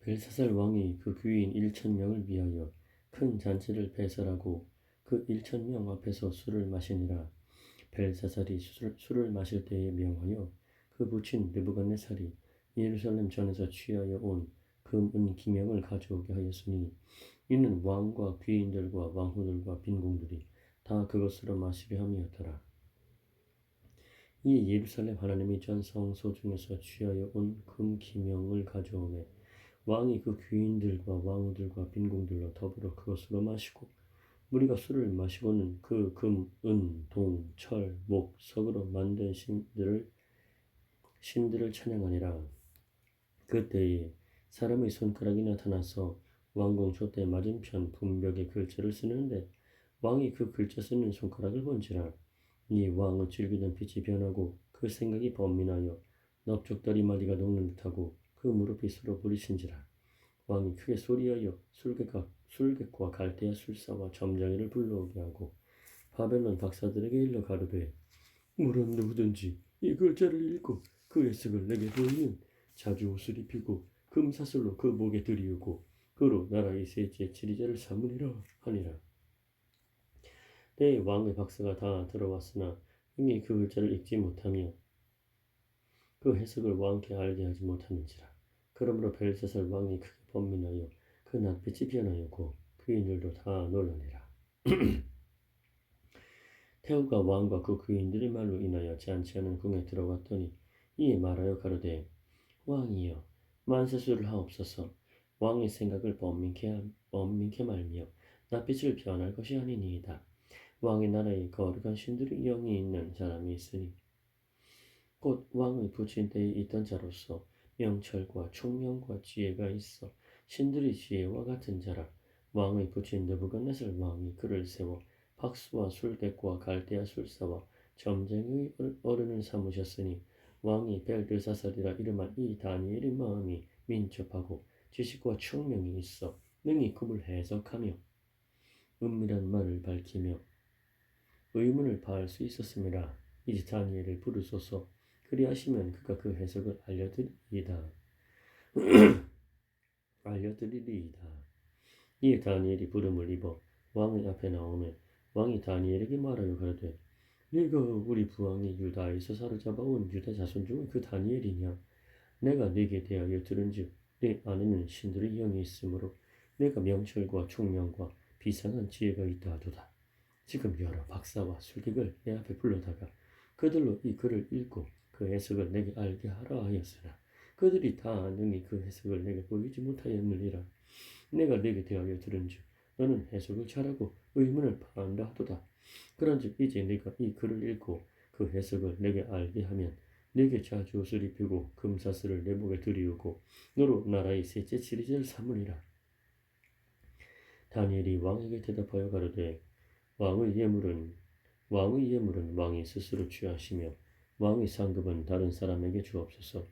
벨사살 왕이 그 귀인 1,000명을 위하여 큰 잔치를 배설하고 그 1,000명 앞에서 술을 마시니라. 벨사살이 술을 마실 때에 명하여 그 부친 느부갓네살이 예루살렘 전에서 취하여 온 금, 은, 기명을 가져오게 하였으니 이는 왕과 귀인들과 왕후들과 빈궁들이 다 그것으로 마시려 함이었더라. 이 예루살렘 하나님의 전 성소 중에서 취하여 온 금 기명을 가져오매 왕이 그 귀인들과 왕후들과 빈궁들로 더불어 그것으로 마시고 무리가 술을 마시고는 그 금, 은, 동, 철, 목, 석으로 만든 신들을 찬양하니라. 그때에 사람의 손가락이 나타나서 왕궁 촛대 맞은편 분벽에 글자를 쓰는데 왕이 그 글자 쓰는 손가락을 본지라. 이 왕은 즐기던 빛이 변하고 그 생각이 번민하여 넓적다리 마디가 녹는 듯하고 그 무릎이 서로 부딪힌지라. 왕이 크게 소리하여 술객과 갈대아 술사와 점장이를 불러오게 하고 바벨론 박사들에게 일러 가로되 무릇 누구든지 이 글자를 읽고 그 해석을 내게 보이면 자주 옷을 입히고 금사슬로 그 목에 들이우고 그로 나라의 셋째 치리자를 삼으리라 하니라. 때에 왕의 박사가 다 들어왔으나 이미 그 글자를 읽지 못하며 그 해석을 왕께 알게 하지 못하는지라. 그러므로 벨사살 왕이 크게 번민하여 그 낯빛이 변하였고 귀인들도 다 놀라니라. 태후가 왕과 그 귀인들의 말로 인하여 잔치하는 궁에 들어갔더니 이에 말하여 가로되 왕이여 만세수를 하옵소서. 왕의 생각을 번민케 말며 낯빛을 변할 것이 아니니이다. 왕의 나라에 거룩한 신들의 영이 있는 사람이 있으니 곧 왕의 부친 때에 있던 자로서 명철과 총명과 지혜가 있어 신들의 지혜와 같은 자라. 왕의 부친 느부갓네살 왕이 그를 세워 박수와 술객과 갈대아 술사와 점쟁의 어른을 삼으셨으니 왕이 벨드사살이라 이름한 이 다니엘의 마음이 민첩하고 지식과 총명이 있어 능히 꿈을 해석하며 은밀한 말을 밝히며 의문을 파할 수 있었음이라. 이제 다니엘을 부르소서. 그리하시면 그가 그 해석을 알려드리리이다. 이에 다니엘이 부름을 입어 왕의 앞에 나오매 왕이 다니엘에게 말하여 가로되 네가 우리 부왕이 유다에서 사로잡아온 유다 자손 중에 그 다니엘이냐? 내가 네게 대하여 들은즉 네 안에는 신들의 영이 있으므로 내가 명철과 총명과 비상한 지혜가 있다 하도다. 지금 여러 박사와 술객을 내 앞에 불러다가 그들로 이 글을 읽고 그 해석을 내게 알게 하라 하였으나 그들이 다 능히 그 해석을 내게 보이지 못하였느니라. 내가 네게 대하여 들은즉 너는 해석을 잘하고 의문을 파한다 하도다. 그런즉 이제 네가 이 글을 읽고 그 해석을 내게 알게 하면 네게 자주 옷을 입히고 금사슬을 내 목에 들이우고 너로 나라의 셋째 치리자를 삼으리라. 다니엘이 왕에게 대답하여 가로되 왕의 예물은 왕이 스스로 취하시며 왕의 상급은 다른 사람에게 주옵소서.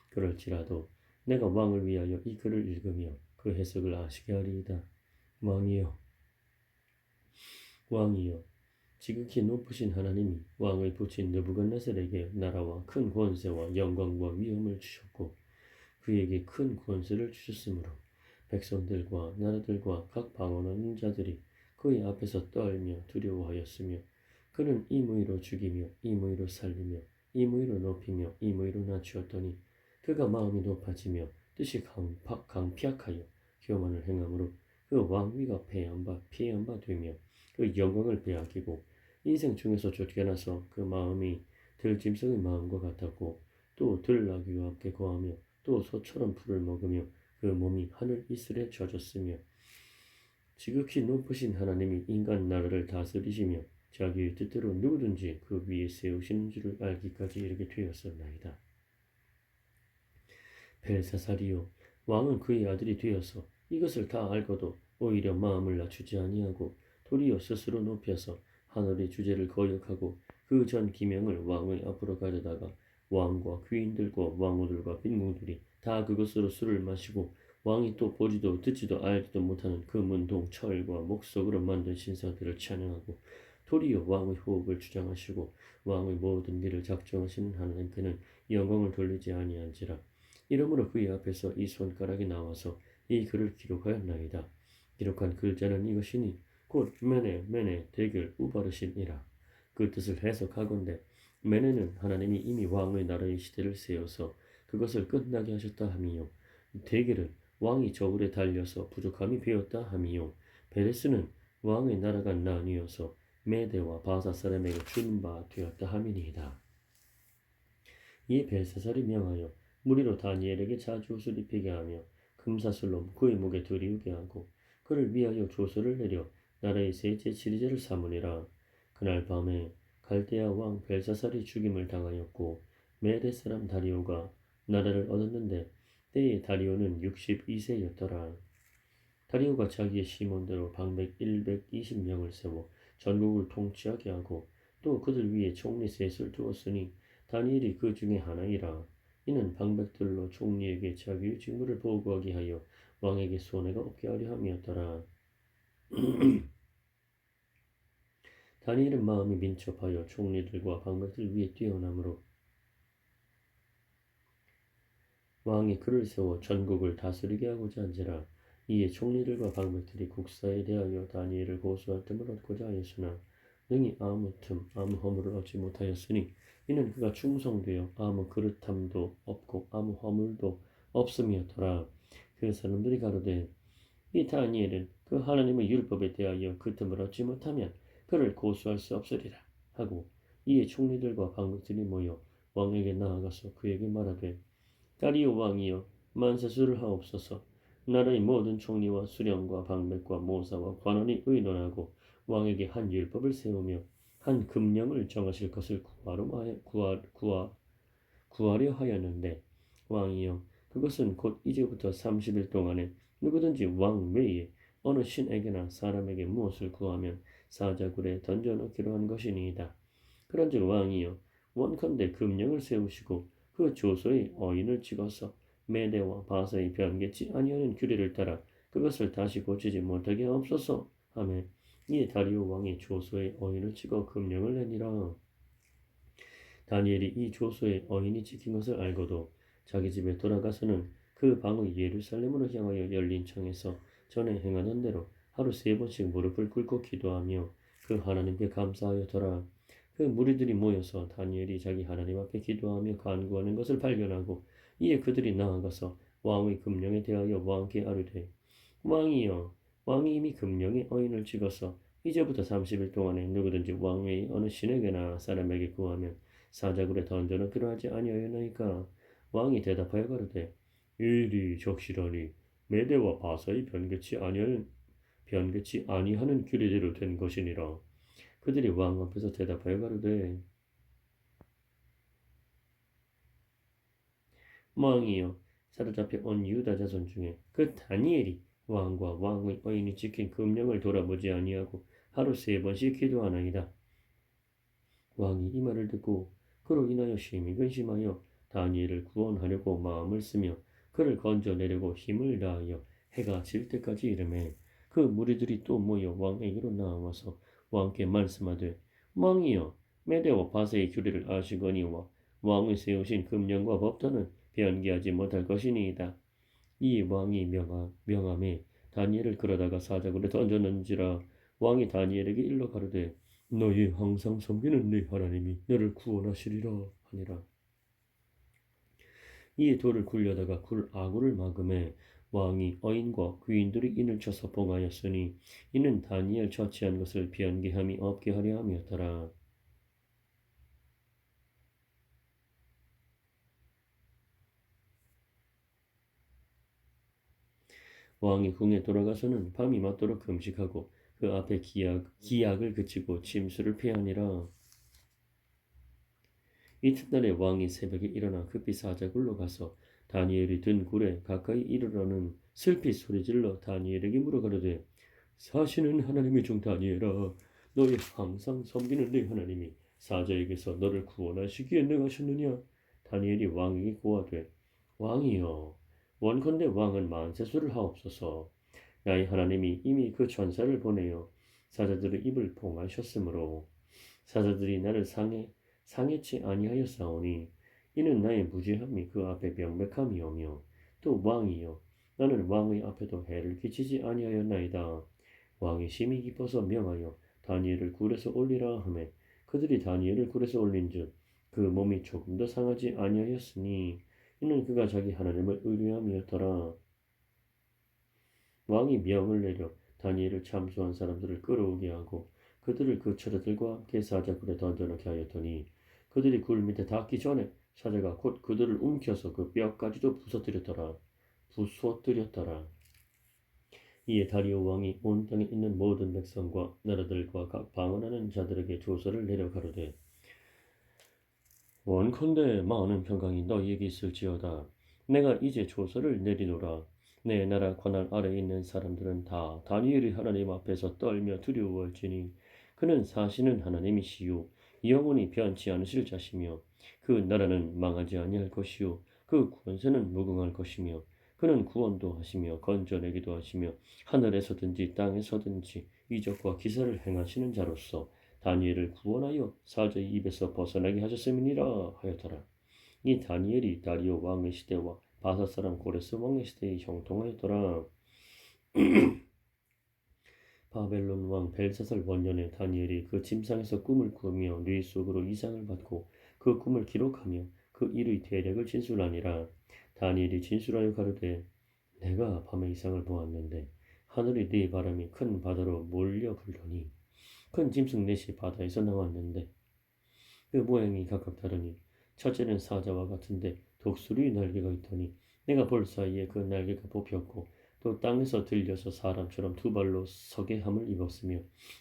그럴지라도 내가 왕을 위하여 이 글을 읽으며 그 해석을 아시게 하리이다. 왕이여 지극히 높으신 하나님이 왕의 부친 느부갓네살에게 나라와 큰 권세와 영광과 위엄을 주셨고 그에게 큰 권세를 주셨으므로 백성들과 나라들과 각 방언하는 자들이 그의 앞에서 떨며 두려워하였으며 그는 임의로 죽이며 임의로 살리며 임의로 높이며 임의로 낮추었더니 그가 마음이 높아지며 뜻이 강팍하여 교만을 행함으로 그 왕위가 폐한 바 되며 그 영광을 빼앗기고 인생 중에서 쫓겨나서 그 마음이 들짐승의 마음과 같았고 또 들나귀와 함께 거하며 또 소처럼 풀을 먹으며 그 몸이 하늘 이슬에 젖었으며 지극히 높으신 하나님이 인간 나라를 다스리시며 자기의 뜻대로 누구든지 그 위에 세우시는 줄을 알기까지 이르게 되었었나이다. 벨사살이요 왕은 그의 아들이 되어서 이것을 다 알고도 오히려 마음을 낮추지 아니하고 도리어 스스로 높여서 하늘의 주제를 거역하고 그 전 기명을 왕의 앞으로 가져다가 왕과 귀인들과 왕후들과 빈궁들이 다 그것으로 술을 마시고 왕이 또 보지도 듣지도 알지도 못하는 그 문동 철과 목석으로 만든 신사들을 찬양하고 도리어 왕의 호흡을 주장하시고 왕의 모든 일을 작정하시는 하나님께는 영광을 돌리지 아니한지라. 이러므로 그의 앞에서 이 손가락이 나와서 이 글을 기록하였나이다. 기록한 글자는 이것이니 곧 메네 대결 우바르신이라. 그 뜻을 해석하건대 메네는 하나님이 이미 왕의 나라의 시대를 세워서 그것을 끝나게 하셨다 함이요. 대결은 왕이 저울에 달려서 부족함이 되었다 함이요. 베레스는 왕의 나라가 나뉘어서 메대와 바사 사람에게 준 바 되었다 함이니이다. 이에 벨사살이 명하여 무리로 다니엘에게 자주 옷을 입히게 하며 금사슬로 그의 목에 들이우게 하고 그를 위하여 조서를 내려 나라의 셋째 7일째를 삼으니라. 그날 밤에 갈대아 왕 벨사살이 죽임을 당하였고 메대 사람 다리오가 나라를 얻었는데 때에 다리오는 62세였더라. 다리오가 자기의 시몬대로 방백 120명을 세워 전국을 통치하게 하고 또 그들 위에 총리 셋을 두었으니 다니엘이 그 중에 하나이라. 이는 방백들로 총리에게 자기의 직무를 보고하게 하여 왕에게 손해가 없게 하려 함이었더라. 다니엘은 마음이 민첩하여 총리들과 방백들 위에 뛰어나므로 왕이 그를 세워 전국을 다스리게 하고자 한지라. 이에 총리들과 방백들이 국사에 대하여 다니엘을 고소할 틈을 얻고자 하였으나 능히 아무 틈 아무 허물을 얻지 못하였으니 이는 그가 충성되어 아무 그릇함도 없고 아무 허물도 없음이었더라. 그 사람들이 가로되 이 다니엘은 그 하나님의 율법에 대하여 그 틈을 얻지 못하면 그를 고소할 수 없으리라 하고 이에 총리들과 방백들이 모여 왕에게 나아가서 그에게 말하되 다리오 왕이여 만세수를 하옵소서. 나라의 모든 총리와 수령과 방백과 모사와 관원이 의논하고 왕에게 한 율법을 세우며 한 금령을 정하실 것을 구하려 하였는데 왕이여 그것은 곧 이제부터 30일 동안에 누구든지 왕 외에 어느 신에게나 사람에게 무엇을 구하면 사자굴에 던져넣기로 한 것이니이다. 그런즉 왕이여 원컨대 금령을 세우시고 그 조서에 어인을 찍어서 메대와 바사의 변개치 아니하는 규례를 따라 그것을 다시 고치지 못하게 하옵소서 하며 이에 다리오 왕이 조서에 어인을 찍어 금령을 내니라. 다니엘이 이 조서에 어인이 찍힌 것을 알고도 자기 집에 돌아가서는 그 방의 예루살렘으로 향하여 열린 창에서 전에 행하던 대로 하루 3번씩 무릎을 꿇고 기도하며 그 하나님께 감사하였더라. 그 무리들이 모여서 다니엘이 자기 하나님 앞에 기도하며 간구하는 것을 발견하고 이에 그들이 나아가서 왕의 금령에 대하여 왕께 아뢰되 왕이여 왕이 이미 금령의 어인을 찍어서 이제부터 30일 동안에 누구든지 왕 외의 어느 신에게나 사람에게 구하면 사자굴에 던져넣기로 하지 아니하였나이까. 왕이 대답하여 가로되 이 일이 적시라니 메대와 바사의 변개치 아니하는 규례대로 된 것이니라. 그들이 왕 앞에서 대답하여 가로되 왕이여 사로잡혀 온 유다 자손 중에 그 다니엘이 왕과 왕의 어인이 지킨 금령을 돌아보지 아니하고 하루 3번씩 기도하나이다. 왕이 이 말을 듣고 그로 인하여 심히 근심하여 다니엘을 구원하려고 마음을 쓰며 그를 건져내려고 힘을 다하여 해가 질 때까지 이르매 그 무리들이 또 모여 왕에게로 나와서 왕께 말씀하되 왕이여 메대와 바세의 규례를 아시거니와 왕의 세우신 금령과 법도는 변기하지 못할 것이니이다. 이 왕이 명함에 다니엘을 끌어다가 사자굴에 던졌는지라. 왕이 다니엘에게 일러 가로되 너희 항상 섬기는 네 하나님이 너를 구원하시리라 하니라. 이에 돌을 굴려다가 아구를 막음에 왕이 어인과 귀인들이 인을 쳐서 봉하였으니 이는 다니엘 처치한 것을 변개함이 없게 하려 함이었더라. 왕이 궁에 돌아가서는 밤이 맞도록 금식하고 그 앞에 기약을 그치고 침수를 피하니라. 이튿날에 왕이 새벽에 일어나 급히 사자굴로 가서 다니엘이 든 굴에 가까이 이르러는 슬피 소리질러 다니엘에게 물어 가로되 사시는 하나님의 종 다니엘아 너희 항상 섬기는 네 하나님이 사자에게서 너를 구원하시기에 능하셨느냐. 다니엘이 왕에게 고하되 왕이여 원컨대 왕은 만세수를 하옵소서. 나의 하나님이 이미 그 전사를 보내어 사자들의 입을 봉하셨으므로 사자들이 나를 상해치 아니하였사오니 이는 나의 무지함이 그 앞에 명백함이오며 또 왕이여 나는 왕의 앞에도 해를 끼치지 아니하였나이다. 왕이 심히 기뻐서 명하여 다니엘을 굴에서 올리라 하매 그들이 다니엘을 굴에서 올린즉 그 몸이 조금도 상하지 아니하였으니 이는 그가 자기 하나님을 의뢰함이었더라. 왕이 명을 내려 다니엘을 참수한 사람들을 끌어오게 하고 그들을 그 처자들과 함께 사자굴에 던져넣게 하였더니 그들이 굴 밑에 닿기 전에 사자가 곧 그들을 움켜서 그 뼈까지도 부수어뜨렸더라. 이에 다리오 왕이 온 땅에 있는 모든 백성과 나라들과 각 방언하는 자들에게 조서를 내려 가로되 원컨대 많은 평강이 너희에게 있을지어다. 내가 이제 조서를 내리노라. 내 나라 관할 아래에 있는 사람들은 다 다니엘이 하나님 앞에서 떨며 두려워할지니 그는 사시는 하나님이시요 영원히 변치 않으실 자시며 그 나라는 망하지 아니할 것이요 그 권세는 무궁할 것이며 그는 구원도 하시며 건져내기도 하시며 하늘에서든지 땅에서든지 이적과 기사를 행하시는 자로서 다니엘을 구원하여 사자의 입에서 벗어나게 하셨음이니라 하였더라. 이 다니엘이 다리오 왕의 시대와 바사 사람 고레스 왕의 시대에 형통하였더라. 바벨론 왕 벨사살 원년에 다니엘이 그 침상에서 꿈을 꾸며 뇌 속으로 이상을 받고 그 꿈을 기록하며 그 일의 대략을 진술하니라. 다니엘이 진술하여 가로되 내가 밤에 이상을 보았는데 하늘이 네 바람이 큰 바다로 몰려 불더니 큰 짐승 넷이 바다에서 나왔는데 그 모양이 각각 다르니 첫째는 사자와 같은데 독수리 날개가 있더니 내가 볼 사이에 그 날개가 뽑혔고 또 땅에서 들려서 사람처럼 두 발로 서게 함을 입었으며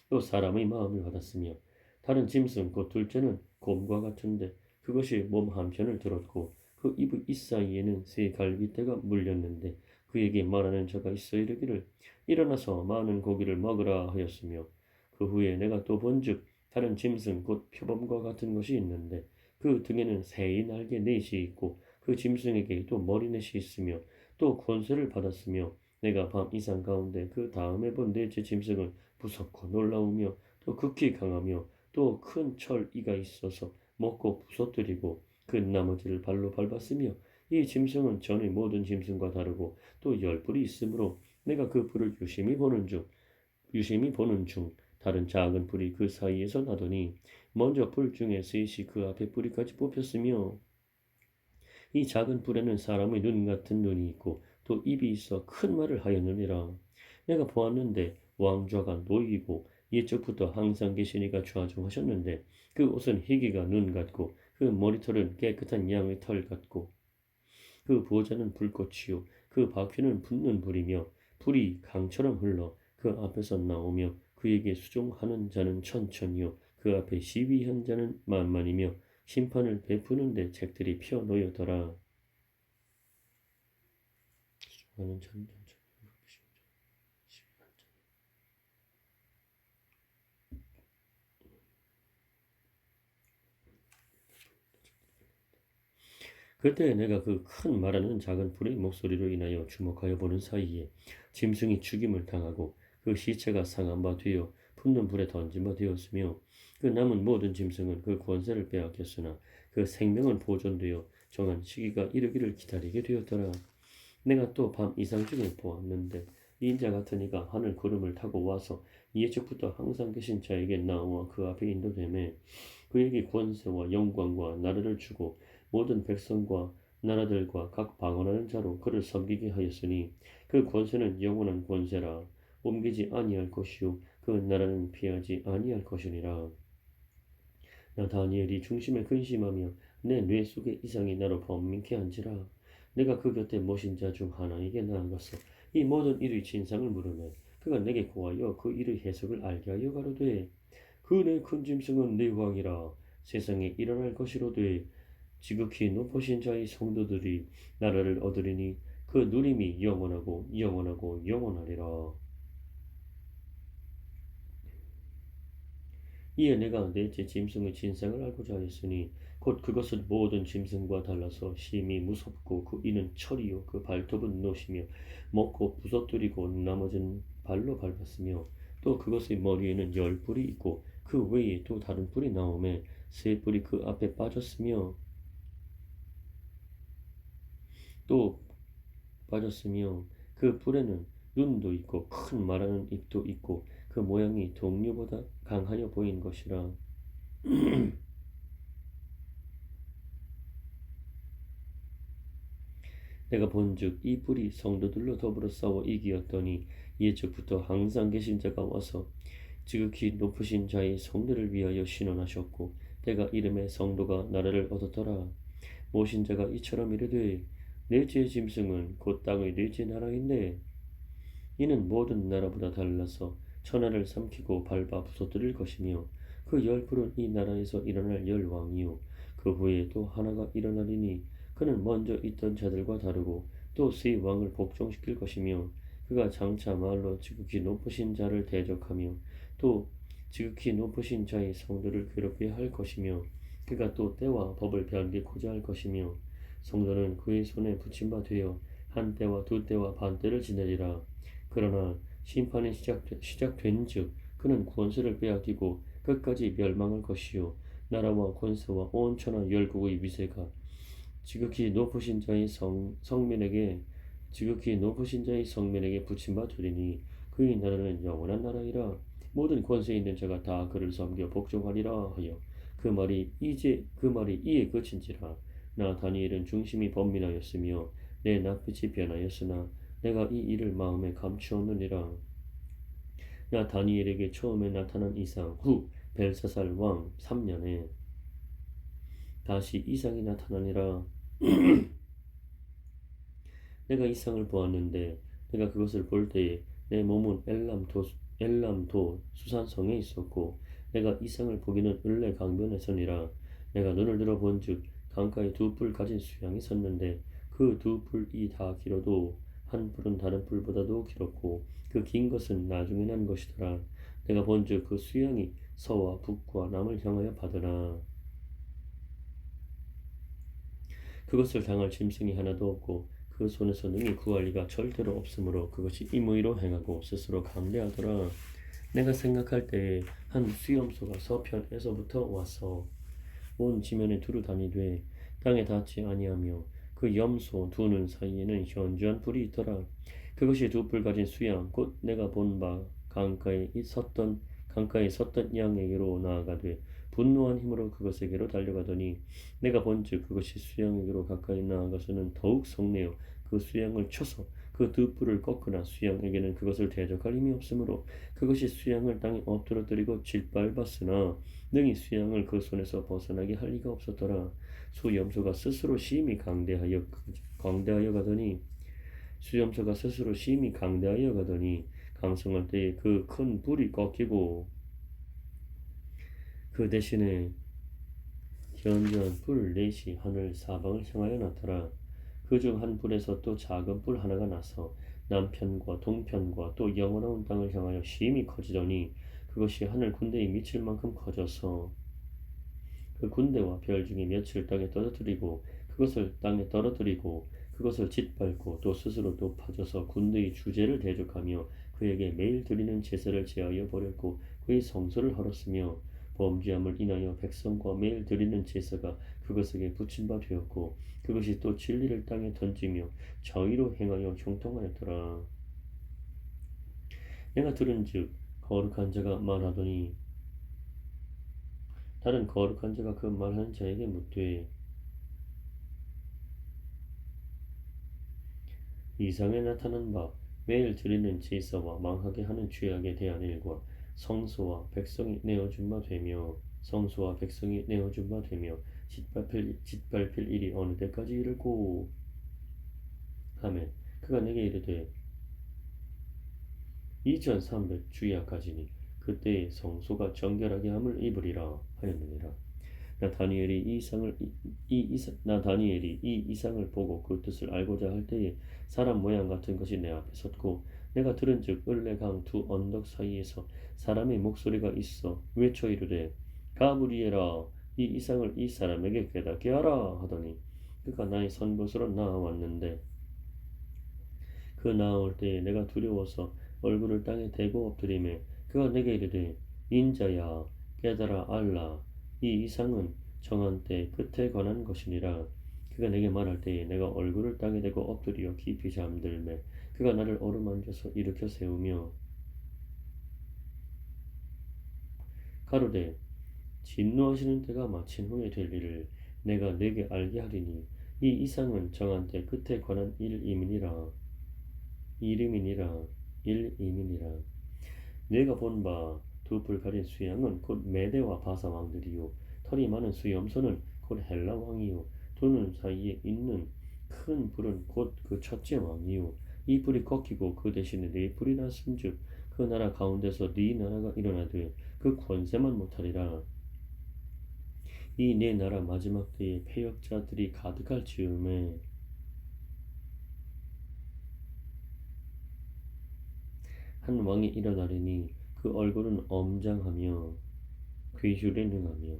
또 사람의 마음을 받았으며 다른 짐승 곧 둘째는 곰과 같은데 그것이 몸 한편을 들었고 그 입의 이사이에는 세 갈빗대가 물렸는데 그에게 말하는 자가 있어 이르기를 일어나서 많은 고기를 먹으라 하였으며 그 후에 내가 또 본즉 다른 짐승 곧 표범과 같은 것이 있는데 그 등에는 새의 날개 넷이 있고 그 짐승에게 또 머리넷이 있으며 또 권세를 받았으며 내가 밤 이상 가운데 그 다음에 본 넷째 짐승은 무섭고 놀라우며 또 극히 강하며 또 큰 철이가 있어서 먹고 부서뜨리고 그 나머지를 발로 밟았으며 이 짐승은 전의 모든 짐승과 다르고 또 열뿔이 있으므로 내가 그 불을 유심히 보는 중 다른 작은 불이 그 사이에서 나더니 먼저 불 중에 셋이 그 앞에 뿌리까지 뽑혔으며 이 작은 불에는 사람의 눈 같은 눈이 있고 또 입이 있어 큰 말을 하였느니라. 내가 보았는데 왕좌가 놓이고 옛적부터 항상 계신 이가 좌중하셨는데 그 옷은 희기가 눈 같고 그 머리털은 깨끗한 양의 털 같고 그 보좌는 불꽃이요 그 바퀴는 붙는 불이며 불이 강처럼 흘러 그 앞에서 나오며 그에게 수종하는 자는 천천히요 그 앞에 시위한 자는 만만이며 심판을 베푸는데 책들이 펴 놓여더라. 수종하는 자는 천천히 그때 내가 그 큰 말하는 작은 불의 목소리로 인하여 주목하여 보는 사이에 짐승이 죽임을 당하고 그 시체가 상한 바 되어 붙는 불에 던진 바 되었으며 그 남은 모든 짐승은 그 권세를 빼앗겼으나 그 생명은 보존되어 정한 시기가 이르기를 기다리게 되었더라. 내가 또 밤 이상 중에 보았는데 인자 같은 이가 하늘 구름을 타고 와서 예적부터 항상 계신 자에게 나와 그 앞에 인도되매 그에게 권세와 영광과 나라를 주고 모든 백성과 나라들과 각 방언하는 자로 그를 섬기게 하였으니 그 권세는 영원한 권세라 옮기지 아니할 것이요 그 나라는 피하지 아니할 것이니라. 나 다니엘이 중심에 근심하며 내 뇌 속의 이상이 나로 번민케 한지라. 내가 그 곁에 모신 자 중 하나에게 나아가서 이 모든 일의 진상을 물으며 그가 내게 고하여 그 일의 해석을 알게 하여 가로되 그 내 큰 짐승은 내 왕이라 세상에 일어날 것이로되 지극히 높으신 자의 성도들이 나라를 얻으리니 그 누림이 영원하고 영원하고 영원하리라. 이에 내가 넷째 짐승의 진상을 알고자 하였으니 곧 그것은 모든 짐승과 달라서 심히 무섭고 그 이는 철이요 그 발톱은 노시며 먹고 부서뜨리고 나머지는 발로 밟았으며 또 그것의 머리에는 열 뿔이 있고 그 외에 또 다른 뿔이 나오매 세 뿔이 그 앞에 빠졌으며 또 빠졌으며 그 뿔에는 눈도 있고 큰 말하는 입도 있고 그 모양이 동류보다 강하여 보인 것이라. 내가 본즉 이 뿔이 성도들로 더불어 싸워 이기었더니 예적부터 항상 계신 자가 와서 지극히 높으신 자의 성도를 위하여 신원하셨고 때가 이름에 성도가 나라를 얻었더라. 모신 자가 이처럼 이르되 내 죄의 짐승은 곧 땅의 네 죄 나라인데 이는 모든 나라보다 달라서 천하를 삼키고 밟아 부서뜨릴 것이며 그 열불은 이 나라에서 일어날 열왕이요 그 후에 또 하나가 일어나리니 그는 먼저 있던 자들과 다르고 또 새 왕을 복종시킬 것이며 그가 장차 말로 지극히 높으신 자를 대적하며 또 지극히 높으신 자의 성도를 괴롭게 할 것이며 그가 또 때와 법을 변개코자 할 것이며 성도는 그의 손에 붙임 바 되어 한 때와 두 때와 반 때를 지내리라. 그러나 심판이 시작된즉 그는 권세를 빼앗기고 끝까지 멸망할 것이요 나라와 권세와 온 천하 열국의 위세가 지극히 높으신 자의 성민에게 붙임 바 되리니 그의 나라는 영원한 나라이라. 모든 권세 있는 자가 다 그를 섬겨 복종하리라 하여 그 말이 이에 그친지라. 나 다니엘은 중심이 번민하였으며 내 낯빛이 변하였으나 내가 이 일을 마음에 감추었느니라. 나 다니엘에게 처음에 나타난 이상 후 벨사살 왕 3년에 다시 이상이 나타나니라. 내가 이상을 보았는데 내가 그것을 볼 때에 내 몸은 엘람도 수산성에 있었고 내가 이상을 보기는 을레 강변에서니라. 내가 눈을 들어 본즉 강가에 두 뿔 가진 수양이 섰는데 그 두 뿔이 다 길어도 한 뿔은 다른 뿔보다도 길었고 그 긴 것은 나중에 난 것이더라. 내가 본즉 그 수양이 서와 북과 남을 향하여 받으나 그것을 당할 짐승이 하나도 없고 그 손에서 능히 구할 리가 절대로 없으므로 그것이 임의로 행하고 스스로 강대하더라. 내가 생각할 때에 한 수염소가 서편에서부터 와서 온 지면에 두루 다니되 땅에 닿지 아니하며 그 염소 두 눈 사이에는 현저한 뿔이 있더라. 그것이 두 뿔 가진 수양 곧 내가 본 바 강가에 섰던 양에게로 나아가되 분노한 힘으로 그것에게로 달려가더니 내가 본즉 그것이 수양에게로 가까이 나아가서는 더욱 성내어 그 수양을 쳐서 그 두 뿔을 꺾으나 수양에게는 그것을 대적할 힘이 없으므로 그것이 수양을 땅에 엎드러뜨리고 짓밟았으나 능히 수양을 그 손에서 벗어나게 할 리가 없었더라. 수염소가 스스로 심히 강대하여 가더니 강성할 때에 그 큰 뿔이 꺾이고 그 대신에 현저한 뿔 넷이 하늘 사방을 향하여 나타나 그 중 한 뿔에서 또 작은 뿔 하나가 나서 남편과 동편과 또 영원한 땅을 향하여 심히 커지더니 그것이 하늘 군대에 미칠 만큼 커져서 그 군대와 별 중에 몇을 땅에 떨어뜨리고 그것을 짓밟고 또 스스로 높아져서 군대의 주제를 대적하며 그에게 매일 드리는 제사를 제하여 버렸고 그의 성소를 헐었으며 범죄함을 인하여 백성과 매일 드리는 제사가 그것에게 붙임 바 되었고 그것이 또 진리를 땅에 던지며 정의로 행하여 형통하였더라. 내가 들은즉 거룩한 자가 말하더니 다른 거룩한 자가 그 말하는 자에게 묻되 이상에 나타난 바 매일 드리는 제사와 망하게 하는 죄악에 대한 일과 성소와 백성이 내어준 바 되며 짓밟힐 일이 어느 때까지 이르고 하매 그가 내게 이르되 2300 주야까지니 그때에 성소가 정결하게 함을 입으리라 하였느니라. 나 다니엘이 이 이상을 보고 그 뜻을 알고자 할 때에 사람 모양 같은 것이 내 앞에 섰고 내가 들은즉 을레강 두 언덕 사이에서 사람의 목소리가 있어 외쳐 이르되 가브리엘아 이 이상을 이 사람에게 깨닫게 하라 하더니 그가 나의 선 곳으로 나아왔는데 그 나아올 때에 내가 두려워서 얼굴을 땅에 대고 엎드리매 그가 내게 이르되 인자야 깨달아 알라 이 이상은 정한 때 끝에 관한 것이니라. 그가 내게 말할 때에 내가 얼굴을 땅에 대고 엎드려 깊이 잠들매 그가 나를 어루만져서 일으켜 세우며 가로되 진노하시는 때가 마친 후에 될 일을 내가 내게 알게 하리니 이 이상은 정한 때 끝에 관한 일임이니라. 일임이니라. 내가 본 바 두 뿔 가린 수양은 곧 메대와 바사 왕들이요 털이 많은 수염소는 곧 헬라 왕이요 두 눈 사이에 있는 큰 불은 곧 그 첫째 왕이요 이 불이 꺾이고 그 대신에 네 불이 났음즉 그 나라 가운데서 네 나라가 일어나되 그 권세만 못하리라. 이 네 나라 마지막 때에 패역자들이 가득할 즈음에 한 왕이 일어나리니 그 얼굴은 엄장하며 귀줄에 능하며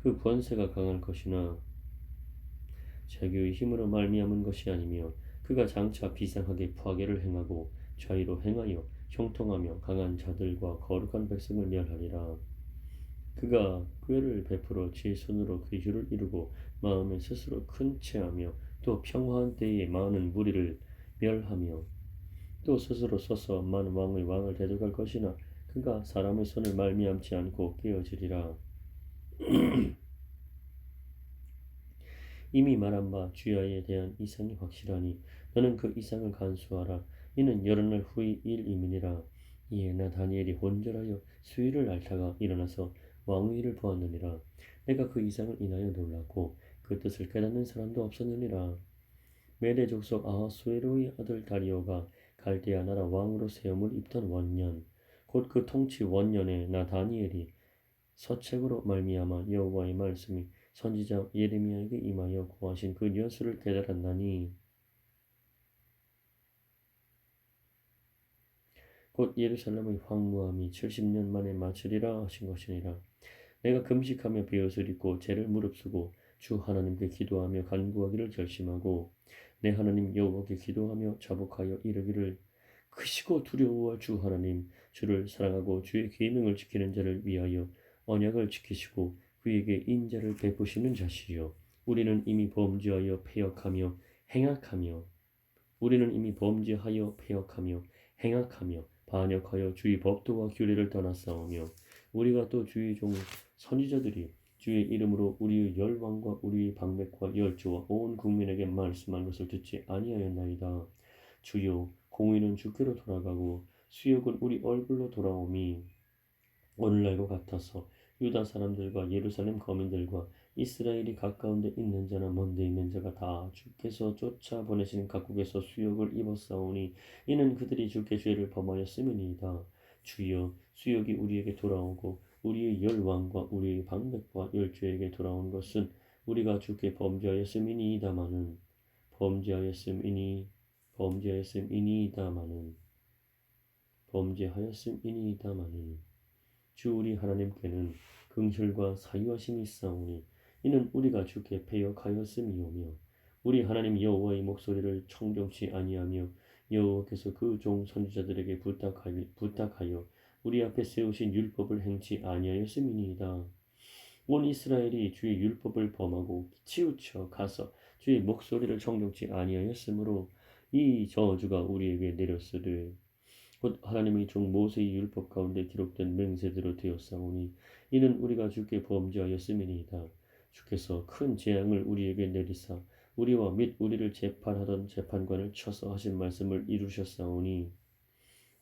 그 권세가 강할 것이나 자기의 힘으로 말미암은 것이 아니며 그가 장차 비상하게 파괴를 행하고 좌의로 행하여 형통하며 강한 자들과 거룩한 백성을 멸하리라. 그가 꾀를 베풀어 제 손으로 귀주를 이루고 마음에 스스로 큰 체하며 또 평화한 때에 많은 무리를 멸하며 또 스스로 서서 많은 왕의 왕을 대적할 것이나 그가 사람의 손을 말미암지 않고 깨어지리라. 이미 말한 바 주야에 대한 이상이 확실하니 너는 그 이상을 간수하라. 이는 여러 날 후의 일임이니라. 이에 나 다니엘이 혼절하여 수위를 앓다가 일어나서 왕의 일을 보았느니라. 내가 그 이상을 인하여 놀랐고 그 뜻을 깨닫는 사람도 없었느니라. 메대 족속 아하수에로의 아들 다리오가 갈대아 나라 왕으로 세움을 입던 원년 곧 그 통치 원년에 나 다니엘이 서책으로 말미암아 여호와의 말씀이 선지자 예레미야에게 임하여 고하신 그 연수를 깨달았나니 곧 예루살렘의 황무함이 70년 만에 마치리라 하신 것이니라. 내가 금식하며 베옷을 입고 죄를 무릅쓰고 주 하나님께 기도하며 간구하기를 결심하고 내 하나님 여호와께 기도하며 자복하여 이르기를 크시고 두려워할 주 하나님 주를 사랑하고 주의 계명을 지키는 자를 위하여 언약을 지키시고 그에게 인자를 베푸시는 자시요 우리는 이미 범죄하여 패역하며 행악하며 반역하여 주의 법도와 규례를 떠났사오며 우리가 또 주의 종 선지자들이 주의 이름으로 우리의 열왕과 우리의 방백과 열조와 온 국민에게 말씀한 것을 듣지 아니하였나이다. 주여 공의는 주께로 돌아가고 수욕은 우리 얼굴로 돌아오미 오늘날과 같아서 유다 사람들과 예루살렘 거민들과 이스라엘이 가까운데 있는 자나 먼데 있는 자가 다 주께서 쫓아보내신 각국에서 수욕을 입었사오니 이는 그들이 주께 죄를 범하였음이니이다. 주여 수욕이 우리에게 돌아오고 우리의 열왕과 우리의 방백과 열주에게 돌아온 것은 우리가 주께 범죄하였음이니이다마는 주 우리 하나님께는 긍휼과 사유하심이 있사오니 이는 우리가 주께 패역하였음이오며 우리 하나님 여호와의 목소리를 청종치 아니하며 여호와께서 그 종 선지자들에게 부탁하여 우리 앞에 세우신 율법을 행치 아니하였음이니이다. 온 이스라엘이 주의 율법을 범하고 치우쳐 가서 주의 목소리를 청종치 아니하였으므로 이 저주가 우리에게 내렸으되 곧 하나님의 종 모세의 율법 가운데 기록된 맹세대로 되었사오니 이는 우리가 주께 범죄하였음이니이다. 주께서 큰 재앙을 우리에게 내리사 우리와 및 우리를 재판하던 재판관을 쳐서 하신 말씀을 이루셨사오니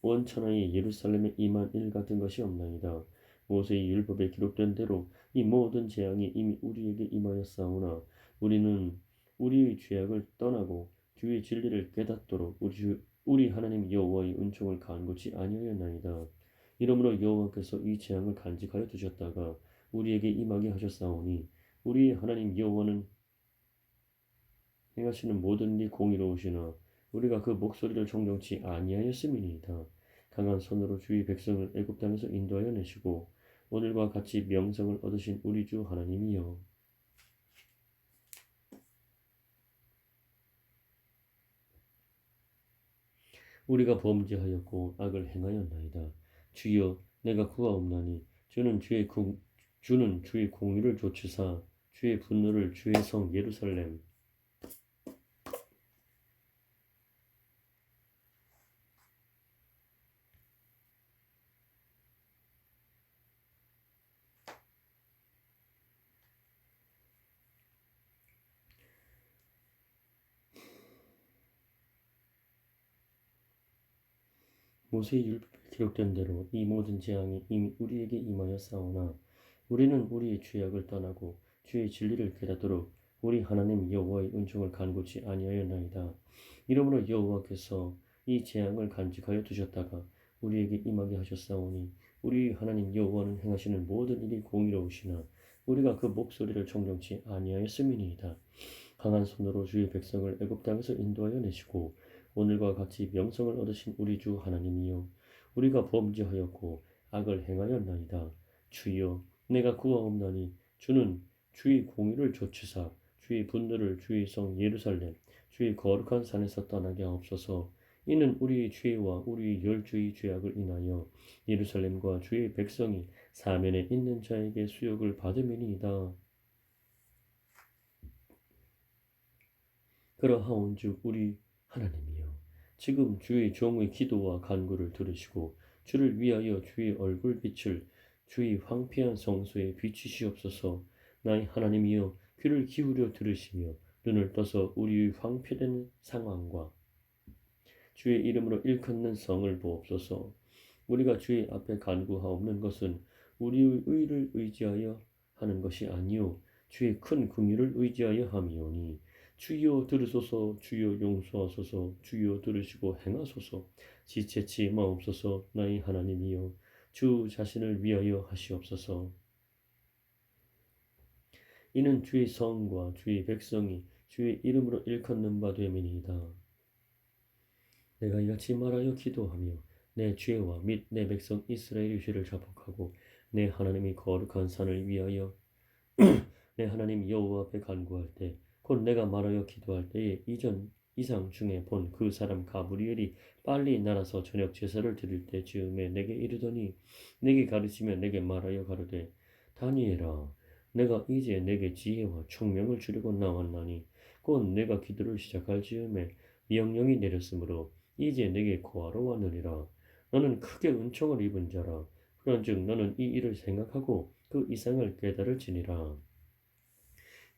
온 천하에 예루살렘에 임한 일 같은 것이 없나이다. 모세의 율법에 기록된 대로 이 모든 재앙이 이미 우리에게 임하였사오나 우리는 우리의 죄악을 떠나고 주의 진리를 깨닫도록 우리 하나님 여호와의 은총을 간구치 아니하였나이다. 이러므로 여호와께서 이 재앙을 간직하여 두셨다가 우리에게 임하게 하셨사오니 우리 하나님 여호와는 행하시는 모든 일 공의로우시나 우리가 그 목소리를 청종치 아니하였음이니이다. 강한 손으로 주의 백성을 애굽 땅에서 인도하여 내시고 오늘과 같이 명성을 얻으신 우리 주 하나님이여 우리가 범죄하였고 악을 행하였나이다. 주여 내가 구하옵나니 주는 주의 공의를 좇으사 주의 분노를 주의 성 예루살렘 모세의 율법에 기록된 대로 이 모든 재앙이 이미 우리에게 임하였사오나 우리는 우리의 죄악을 떠나고 주의 진리를 깨닫도록 우리 하나님 여호와의 은총을 간구치 아니하였나이다. 이러므로 여호와께서 이 재앙을 간직하여 두셨다가 우리에게 임하게 하셨사오니 우리 하나님 여호와는 행하시는 모든 일이 공의로우시나 우리가 그 목소리를 청정치 아니하였음이니이다. 강한 손으로 주의 백성을 애굽 땅에서 인도하여 내시고 오늘과 같이 명성을 얻으신 우리 주 하나님이여 우리가 범죄하였고 악을 행하였나이다. 주여 내가 구하옵나니 주는 주의 공의를 조치사 주의 분노를 주의 성 예루살렘 주의 거룩한 산에서 떠나게 하옵소서. 이는 우리의 죄와 우리의 열주의 죄악을 인하여 예루살렘과 주의 백성이 사면에 있는 자에게 수욕을 받음이니이다. 그러하온즉 우리 하나님이여 지금 주의 종의 기도와 간구를 들으시고 주를 위하여 주의 얼굴빛을 주의 황폐한 성소에 비추시옵소서. 나의 하나님이여 귀를 기울여 들으시며 눈을 떠서 우리의 황폐된 상황과 주의 이름으로 일컫는 성을 보옵소서. 우리가 주의 앞에 간구하옵는 것은 우리의 의를 의지하여 하는 것이 아니요 주의 큰 긍휼을 의지하여 함이오니 주여 들으소서. 주여 용서하소서. 주여 들으시고 행하소서. 지체치 마옵소서. 나의 하나님이여 주 자신을 위하여 하시옵소서. 이는 주의 성과 주의 백성이 주의 이름으로 일컫는 바 됨이니이다. 내가 이같이 말하여 기도하며 내 죄와 및 내 백성 이스라엘의 죄를 자복하고 내 하나님이 거룩한 산을 위하여 내 하나님 여호와 앞에 간구할 때 곧 내가 말하여 기도할 때에 이상 중에 본 그 사람 가브리엘이 빨리 날아서 저녁 제사를 드릴 때 즈음에 내게 이르더니 내게 가르치며 내게 말하여 가로되 다니엘아 내가 이제 내게 지혜와 총명을 주려고 나왔나니 곧 내가 기도를 시작할 즈음에 명령이 내렸으므로 이제 내게 고하러 왔느니라. 너는 크게 은총을 입은 자라. 그런즉 너는 이 일을 생각하고 그 이상을 깨달을지니라.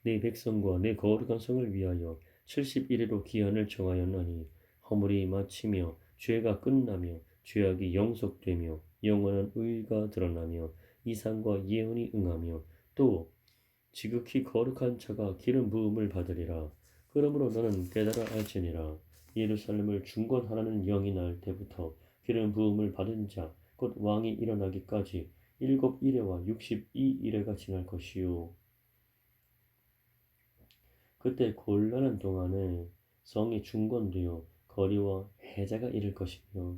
네 백성과 내 거룩한 성을 위하여 70일에로 기한을 정하였나니 허물이 마치며 죄가 끝나며 죄악이 영속되며 영원한 의가 드러나며 이상과 예언이 응하며 또 지극히 거룩한 자가 기름 부음을 받으리라. 그러므로 너는 깨달아 알지니라. 예루살렘을 중건하라는 영이 날 때부터 기름 부음을 받은 자 곧 왕이 일어나기까지 7일에와 62일에가 지날 것이요 그때 곤란한 동안에 성이 중건되어 거리와 해자가 이를 것이며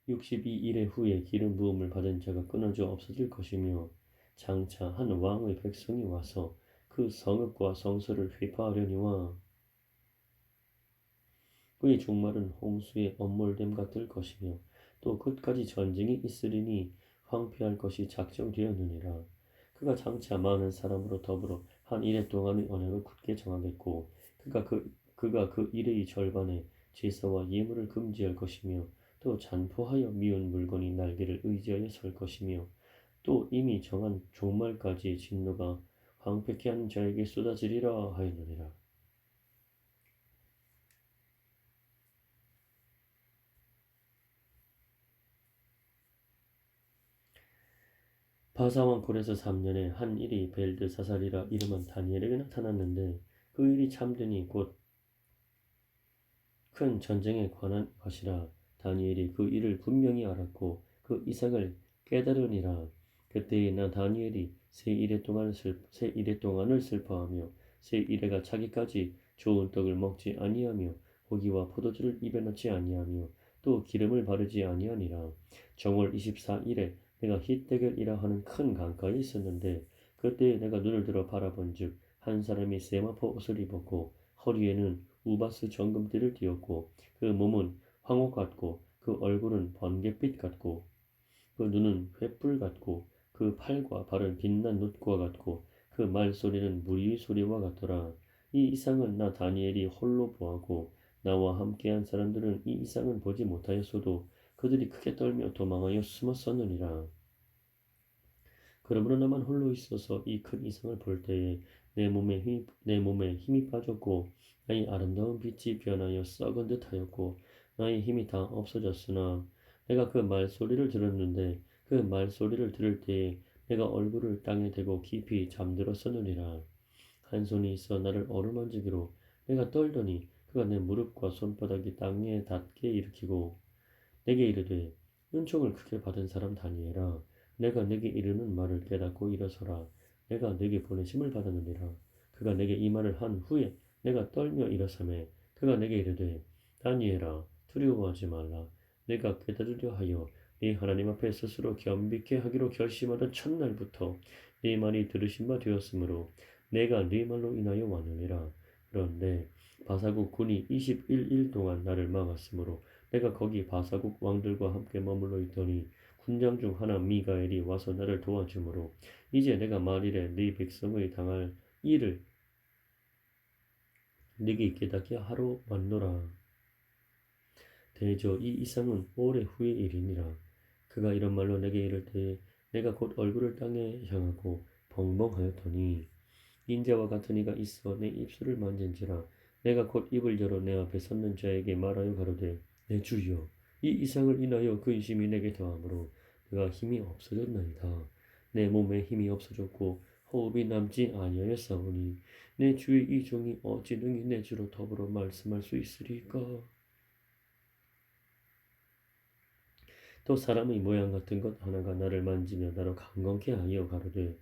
62일의 후에 기름 부음을 받은 자가 끊어져 없어질 것이며 장차 한 왕의 백성이 와서 그 성읍과 성소를 회파하려니와 그의 종말은 홍수의 엄몰됨 같을 것이며 또 끝까지 전쟁이 있으리니 황폐할 것이 작정되었느니라. 그가 장차 많은 사람으로 더불어 한 이래 동안의 언약을 굳게 정하겠고 그가 그 일의 절반에 제사와 예물을 금지할 것이며 또 잔포하여 미운 물건이 날개를 의지하여 설 것이며 또 이미 정한 종말까지의 진노가 황폐케 하는 자에게 쏟아지리라 하였느니라. 바사왕 고레스 3년에 한 일이 벨드사살이라 이름한 다니엘에게 나타났는데 그 일이 참되니 곧 큰 전쟁에 관한 것이라. 다니엘이 그 일을 분명히 알았고 그 이상을 깨달으니라. 그때에 나 다니엘이 새 이래 동안을 슬퍼하며 새 이래가 차기까지 좋은 떡을 먹지 아니하며 고기와 포도주를 입에 넣지 아니하며 또 기름을 바르지 아니하니라. 정월 24일에 내가 히데겔이라 하는 큰 강가에 있었는데 그때에 내가 눈을 들어 바라본즉 한 사람이 세마포 옷을 입었고 허리에는 우바스 정금띠를 띠었고 그 몸은 황옥 같고 그 얼굴은 번갯빛 같고 그 눈은 횃불 같고 그 팔과 발은 빛난 놋과 같고 그 말소리는 무리 소리와 같더라. 이 이상은 나 다니엘이 홀로 보았고 나와 함께한 사람들은 이 이상은 보지 못하였어도 그들이 크게 떨며 도망하여 숨었었느니라. 그러므로 나만 홀로 있어서 이 큰 이상을 볼 때에 내 몸에 힘이 빠졌고 나의 아름다운 빛이 변하여 썩은 듯하였고 나의 힘이 다 없어졌으나 내가 그 말소리를 들었는데 그 말소리를 들을 때에 내가 얼굴을 땅에 대고 깊이 잠들었었느니라. 한 손이 있어 나를 어루만지기로 내가 떨더니 그가 내 무릎과 손바닥이 땅에 닿게 일으키고 내게 이르되 은총을 크게 받은 사람 다니엘아 내가 내게 이르는 말을 깨닫고 일어서라. 내가 내게 보내심을 받았느니라. 그가 내게 이 말을 한 후에 내가 떨며 일어서매 그가 내게 이르되 다니엘아 두려워하지 말라. 내가 깨달으려 하여 네 하나님 앞에 스스로 겸비케 하기로 결심하던 첫날부터 네 말이 들으신 바 되었으므로 내가 네 말로 인하여 왔느니라. 그런데 바사국 군이 21일 동안 나를 막았으므로 내가 거기 바사국 왕들과 함께 머물러 있더니 군장 중 하나 미가엘이 와서 나를 도와주므로 이제 내가 말일에 네 백성의 당할 일을 네게 깨닫게 하러 왔노라. 대저 이 이상은 오래 후의 일이니라. 그가 이런 말로 내게 이를 때에 내가 곧 얼굴을 땅에 향하고 벙벙하였더니 인자와 같은 이가 있어 내 입술을 만진지라. 내가 곧 입을 열어 내 앞에 섰는 자에게 말하여 가로되 내 주여 이 이상을 인하여 근심이 내게 더하므로 내가 힘이 없어졌나이다. 내 몸에 힘이 없어졌고 호흡이 남지 아니하였사오니 내 주의 이 종이 어찌 능히 내 주로 더불어 말씀할 수 있으리까. 또 사람의 모양 같은 것 하나가 나를 만지며 나로 강건케 하여 가로되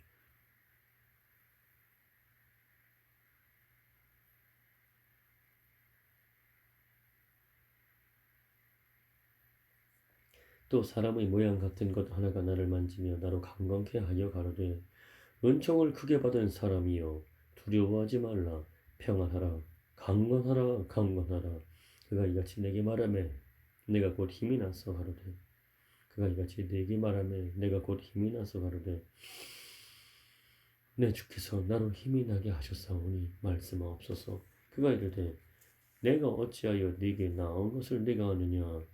또 사람의 모양 같은 것 하나가 나를 만지며 나로 강건케 하여 가로되 은총을 크게 받은 사람이여 두려워하지 말라. 평안하라. 강건하라. 강건하라. 그가 이같이 내게 말하매 내가 곧 힘이 나서 가로되 그가 이같이 내게 말하매 내가 곧 힘이 나서 가로되 내 주께서 나로 힘이 나게 하셨사오니 말씀하옵소서. 그가 이르되 내가 어찌하여 네게 나온 것을 네가 아느냐.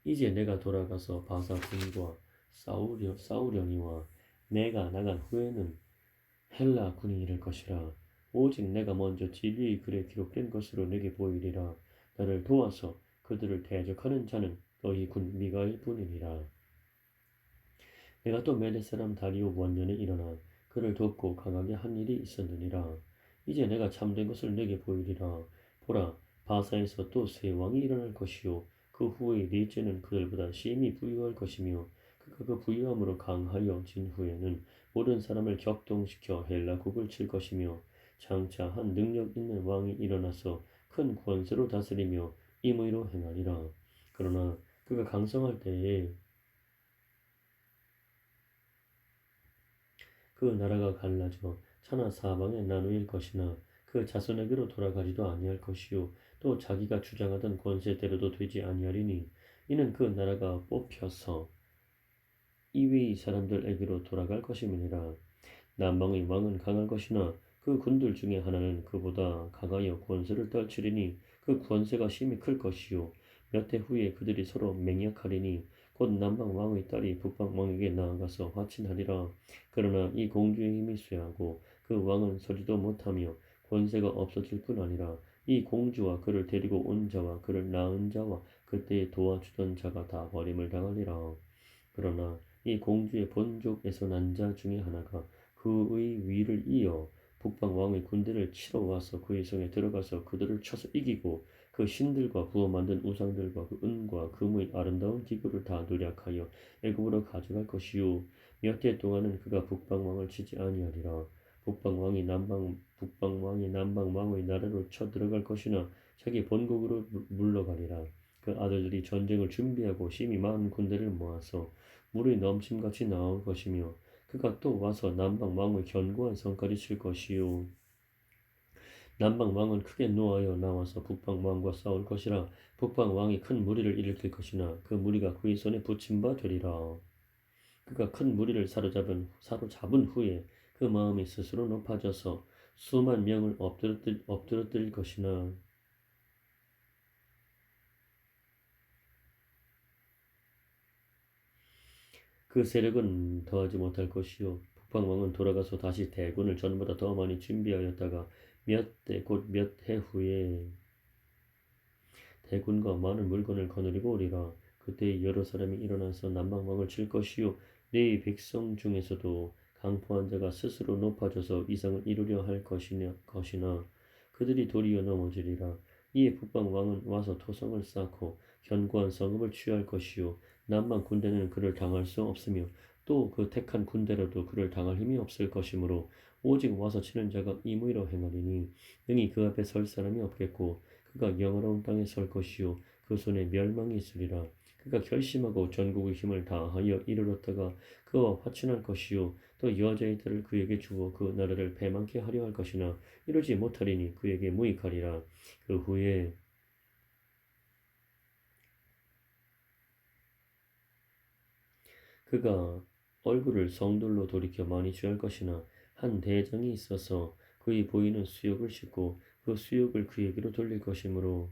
이제 내가 돌아가서 바사 군과 싸우려니와 내가 나간 후에는 헬라 군이 이를 것이라. 오직 내가 먼저 진리의 글에 기록된 것으로 내게 보이리라. 나를 도와서 그들을 대적하는 자는 너희 군 미가일 뿐이니라. 내가 또 메대 사람 다리오 원년에 일어나 그를 돕고 강하게 한 일이 있었느니라. 이제 내가 참된 것을 내게 보이리라. 보라, 바사에서 또 새 왕이 일어날 것이요 그 후에 넷째는 그들보다 심히 부유할 것이며 그가 그 부유함으로 강하여 진 후에는 모든 사람을 격동시켜 헬라국을 칠 것이며 장차 한 능력 있는 왕이 일어나서 큰 권세로 다스리며 임의로 행하리라. 그러나 그가 강성할 때에 그 나라가 갈라져 천하 사방에 나누일 것이나 그 자손에게로 돌아가지도 아니할 것이요 또 자기가 주장하던 권세대로도 되지 아니하리니 이는 그 나라가 뽑혀서 이위 사람들에게로 돌아갈 것임이니라. 남방의 왕은 강할 것이나 그 군들 중에 하나는 그보다 강하여 권세를 떨치리니 그 권세가 심히 클 것이요 몇 해 후에 그들이 서로 맹약하리니 곧 남방 왕의 딸이 북방 왕에게 나아가서 화친하리라. 그러나 이 공주의 힘이 쇠하고 그 왕은 서지도 못하며 권세가 없어질 뿐 아니라 이 공주와 그를 데리고 온 자와 그를 낳은 자와 그때에 도와주던 자가 다 버림을 당하리라. 그러나 이 공주의 본족에서 난 자 중에 하나가 그의 위를 이어 북방 왕의 군대를 치러 와서 그의 성에 들어가서 그들을 쳐서 이기고 그 신들과 부어 만든 우상들과 그 은과 금의 아름다운 기구를 다 노략하여 애굽으로 가져갈 것이요 몇 해 동안은 그가 북방 왕을 치지 아니하리라. 북방 왕이 남방 왕의 나라로 쳐 들어갈 것이나 자기 본국으로 물러가리라. 그 아들들이 전쟁을 준비하고 심히 많은 군대를 모아서 물이 넘침같이 나올 것이며 그가 또 와서 남방 왕의 견고한 성까지 칠 것이요 남방 왕은 크게 노하여 나와서 북방 왕과 싸울 것이라. 북방 왕이 큰 무리를 일으킬 것이나 그 무리가 그의 손에 붙임 바 되리라. 그가 큰 무리를 사로잡은 후에 그 마음이 스스로 높아져서 수만 명을 엎드러뜨릴 것이나 그 세력은 더하지 못할 것이요. 북방왕은 돌아가서 다시 대군을 전보다 더 많이 준비하였다가 몇 대 곧 몇 해 후에 대군과 많은 물건을 거느리고 오리라. 그때 여러 사람이 일어나서 남방왕을 칠 것이요. 네 백성 중에서도 강포한 자가 스스로 높아져서 이상을 이루려 할 것이나 그들이 도리어 넘어지리라. 이에 북방왕은 와서 토성을 쌓고 견고한 성읍을 취할 것이요. 남방 군대는 그를 당할 수 없으며 또 그 택한 군대로도 그를 당할 힘이 없을 것이므로 오직 와서 치는 자가 임의로 행하리니 능히 그 앞에 설 사람이 없겠고 그가 영화로운 땅에 설 것이요 그 손에 멸망이 있으리라. 그가 결심하고 전국의 힘을 다하여 이르렀다가 그와 화친할 것이요 또 여자의 딸을 그에게 주어 그 나라를 배만케 하려 할 것이나 이루지 못하리니 그에게 무익하리라. 그 후에 그가 얼굴을 성들로 돌이켜 많이 취할 것이나 한 대장이 있어서 그의 보이는 수욕을 싣고 그 수욕을 그에게로 돌릴 것이므로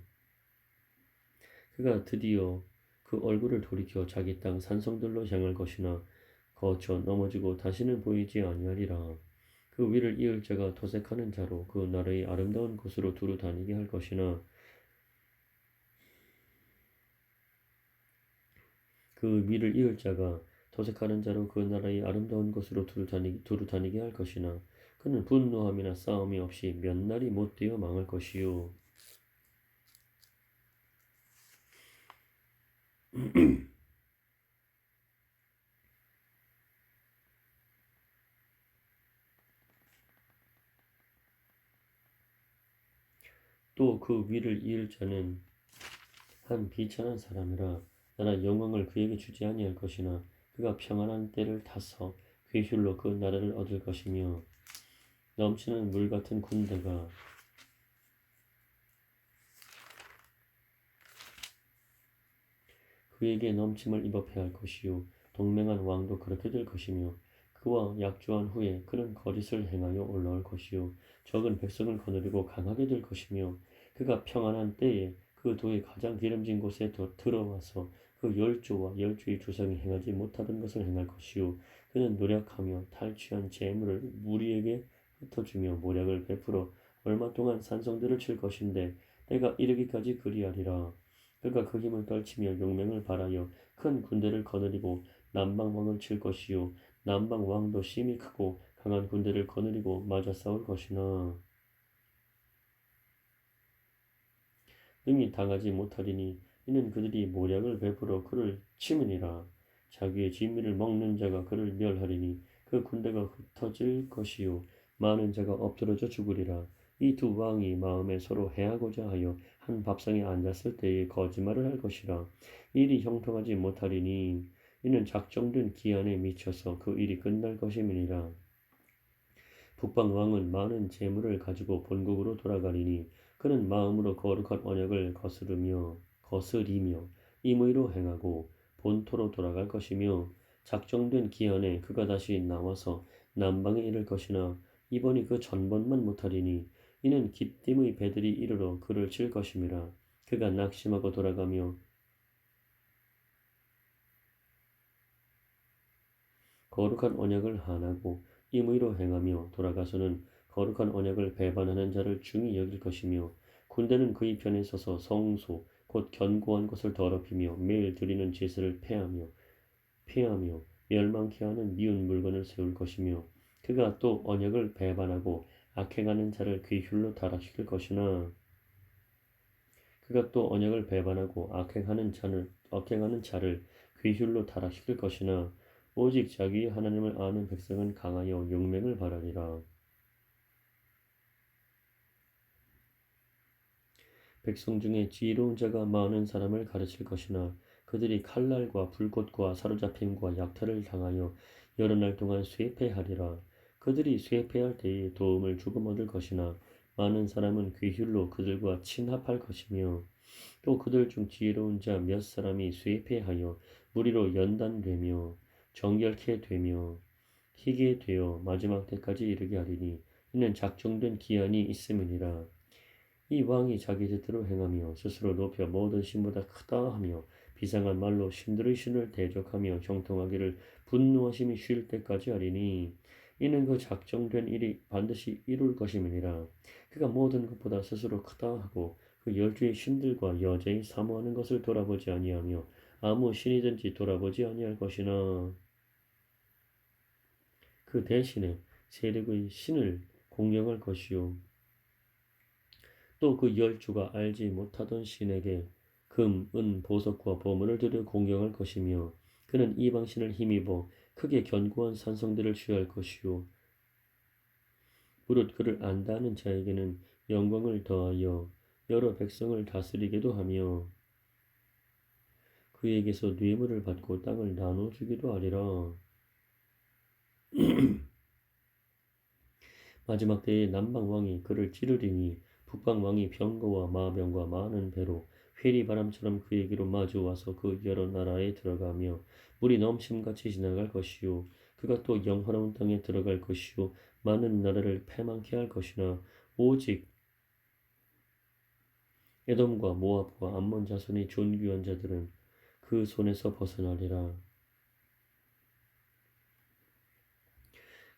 그가 드디어 그 얼굴을 돌이켜 자기 땅 산성들로 향할 것이나 거쳐 넘어지고 다시는 보이지 아니하리라. 그 위를 이을 자가 도색하는 자로 그 나라의 아름다운 곳으로 두루 다니게 할 것이나 그 위를 이을 자가 도색하는 자로 그 나라의 아름다운 곳으로 두루 다니게 할 것이나 그는 분노함이나 싸움이 없이 몇 날이 못되어 망할 것이요. 또 그 위를 이을 자는 한 비천한 사람이라. 나라 영광을 그에게 주지 아니할 것이나 그가 평안한 때를 타서 괴휼로 그 나라를 얻을 것이며 넘치는 물 같은 군대가 그에게 넘침을 입어 패할 것이요 동맹한 왕도 그렇게 될 것이며 그와 약조한 후에 그는 거짓을 행하여 올라올 것이요 적은 백성을 거느리고 강하게 될 것이며 그가 평안한 때에 그 도의 가장 기름진 곳에 들어와서 그 열조와 열조의 조상이 행하지 못하던 것을 행할 것이요 그는 노력하며 탈취한 재물을 무리에게 흩어주며 모략을 베풀어 얼마 동안 산성들을 칠 것인데 때가 이르기까지 그리하리라. 그가 그 힘을 떨치며 용맹을 발하여 큰 군대를 거느리고 남방왕을 칠 것이요 남방왕도 심히 크고 강한 군대를 거느리고 맞아 싸울 것이나 능히 당하지 못하리니 이는 그들이 모략을 베풀어 그를 치느니라. 자기의 진미를 먹는 자가 그를 멸하리니 그 군대가 흩어질 것이요 많은 자가 엎드러져 죽으리라. 이 두 왕이 마음에 서로 해하고자 하여 한 밥상에 앉았을 때에 거짓말을 할 것이라. 일이 형통하지 못하리니 이는 작정된 기한에 미쳐서 그 일이 끝날 것임이니라. 북방 왕은 많은 재물을 가지고 본국으로 돌아가리니 그는 마음으로 거룩한 언약을 거스리며 임의로 행하고 본토로 돌아갈 것이며 작정된 기한에 그가 다시 나와서 남방에 이를 것이나 이번이 그 전번만 못하리니 이는 기띔의 배들이 이르러 그를 칠 것임이라. 그가 낙심하고 돌아가며 거룩한 언약을 한하고 임의로 행하며 돌아가서는 거룩한 언약을 배반하는 자를 중히 여길 것이며 군대는 그의 편에 서서 성소 곧 견고한 것을 더럽히며 매일 드리는 제사를 폐하며 멸망케 하는 미운 물건을 세울 것이며 그가 또 언약을 배반하고 악행하는 자를 괴휼로 타락시킬 것이나 그가 또 언약을 배반하고 악행하는 자를 괴휼로 타락시킬 것이나 오직 자기 하나님을 아는 백성은 강하여 용맹을 바라리라. 백성 중에 지혜로운 자가 많은 사람을 가르칠 것이나 그들이 칼날과 불꽃과 사로잡힘과 약탈을 당하여 여러 날 동안 쇠패하리라. 그들이 쇠패할 때에 도움을 주고 얻을 것이나 많은 사람은 귀휼로 그들과 친합할 것이며 또 그들 중 지혜로운 자 몇 사람이 쇠폐하여 무리로 연단되며 정결케 되며 희게 되어 마지막 때까지 이르게 하리니 이는 작정된 기한이 있음이니라. 이 왕이 자기 뜻대로 행하며 스스로 높여 모든 신보다 크다 하며 비상한 말로 신들의 신을 대적하며 형통하기를 분노하심이 쉴 때까지 하리니 이는 그 작정된 일이 반드시 이룰 것임이니라. 그가 모든 것보다 스스로 크다 하고 그 열주의 신들과 여제히 사모하는 것을 돌아보지 아니하며 아무 신이든지 돌아보지 아니할 것이나 그 대신에 세력의 신을 공경할 것이요 또 그 열주가 알지 못하던 신에게 금, 은, 보석과 보물을 들여 공경할 것이며 그는 이방신을 힘입어 크게 견고한 산성들을 취할 것이요 무릇 그를 안다는 자에게는 영광을 더하여 여러 백성을 다스리게도 하며 그에게서 뇌물을 받고 땅을 나눠주기도 하리라. 마지막 때에 남방왕이 그를 찌르리니 북방왕이 병거와 마병과 많은 배로 회리바람처럼 그에게로 마주와서 그 여러 나라에 들어가며 물이 넘침같이 지나갈 것이요 그가 또 영화로운 땅에 들어갈 것이요 많은 나라를 패망케 할 것이나 오직 에돔과 모압과 암몬 자손의 존귀한 자들은 그 손에서 벗어나리라.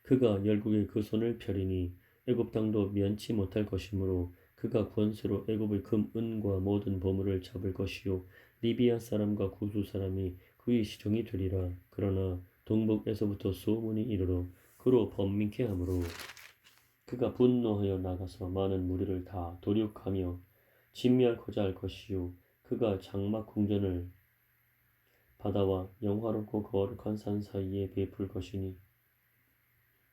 그가 열국에 그 손을 펴리니 애굽 땅도 면치 못할 것이므로 그가 권세로 애굽의 금, 은과 모든 보물을 잡을 것이요 리비아 사람과 구수 사람이 그의 시종이 되리라. 그러나 동북에서부터 소문이 이르러 그로 번민케 하므로 그가 분노하여 나가서 많은 무리를 다 도륙하며 진멸코자 할 것이요 그가 장막 궁전을 바다와 영화롭고 거룩한 산 사이에 베풀 것이니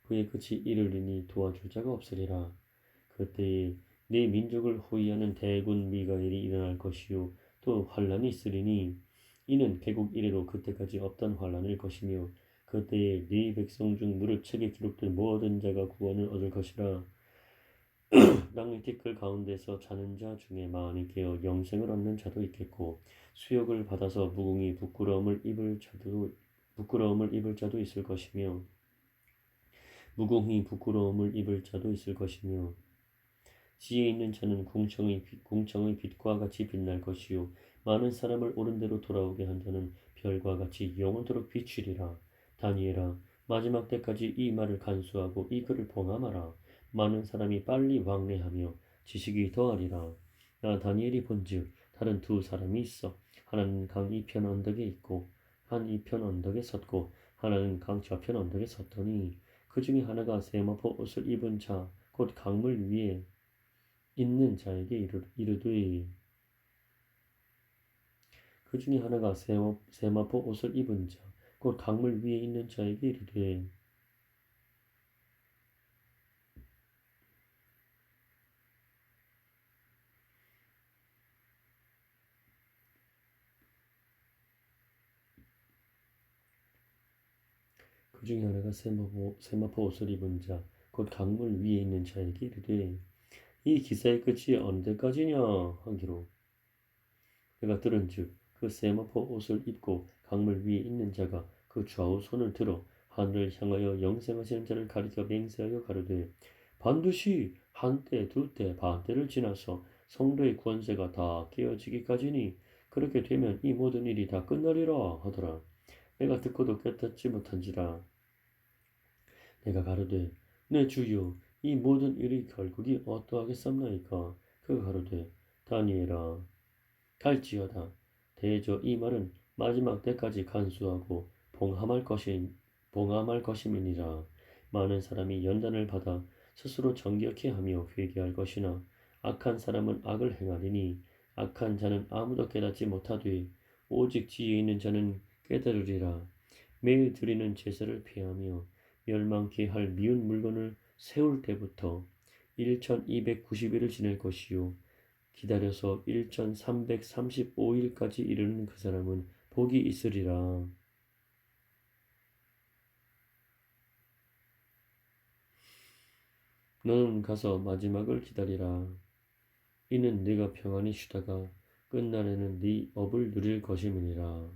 그의 끝이 이르리니 도와줄 자가 없으리라. 그때에 네 민족을 호위하는 대군 미가엘이 일어날 것이요 또 환란이 있으리니 이는 개국 이래로 그때까지 없던 환란일 것이며 그때에 네 백성 중 무릇 책에 기록된 모든 자가 구원을 얻을 것이라. 땅의 티끌 가운데서 자는 자 중에 많이 깨어 영생을 얻는 자도 있겠고 수욕을 받아서 무궁히 부끄러움을 입을 자도 있을 것이며 무궁히 부끄러움을 입을 자도 있을 것이며 지혜 있는 자는 궁창의 빛과 같이 빛날 것이요 많은 사람을 옳은 대로 돌아오게 한 자는 별과 같이 영원토록 비추리라. 다니엘아 마지막 때까지 이 말을 간수하고 이 글을 봉함하라. 많은 사람이 빨리 왕래하며 지식이 더하리라. 나 다니엘이 본즉 다른 두 사람이 있어 하나는 강 이편 언덕에 있고 한 이편 언덕에 섰고 하나는 강 저편 언덕에 섰더니 그 중에 하나가 세마포 옷을 입은 자 곧 강물 위에 있는 자에게 이르되 그 중에 하나가 세마포 옷을 입은 자 곧 강물 위에 있는 자에게 이르되 그 중에 하나가 세마포 옷을 입은 자 곧 강물 위에 있는 자에게 이르되 이 기사의 끝이 언제까지냐 하기로 내가 들은즉 그 세마포 옷을 입고 강물 위에 있는 자가 그 좌우 손을 들어 하늘을 향하여 영생하시는 자를 가리켜 맹세하여 가로되 반드시 한때 두때 반때를 지나서 성도의 권세가 다 깨어지기까지니 그렇게 되면 이 모든 일이 다 끝나리라 하더라. 내가 듣고도 깨닫지 못한지라. 내가 가로되 내 주여 이 모든 일의 결국이 어떠하겠습나이까. 그가 가로되 다니엘아 갈지어다. 대저 이 말은 마지막 때까지 간수하고 봉함할 것임이니라. 많은 사람이 연단을 받아 스스로 정결케 하며 회개할 것이나 악한 사람은 악을 행하리니 악한 자는 아무도 깨닫지 못하되 오직 지혜 있는 자는 깨달으리라. 매일 드리는 제사를 피하며 멸망케 할 미운 물건을 세울 때부터 1290일을 지낼 것이요 기다려서 1335일까지 이르는 그 사람은 복이 있으리라. 너는 가서 마지막을 기다리라. 이는 네가 평안히 쉬다가 끝날에는 네 업을 누릴 것임이니라.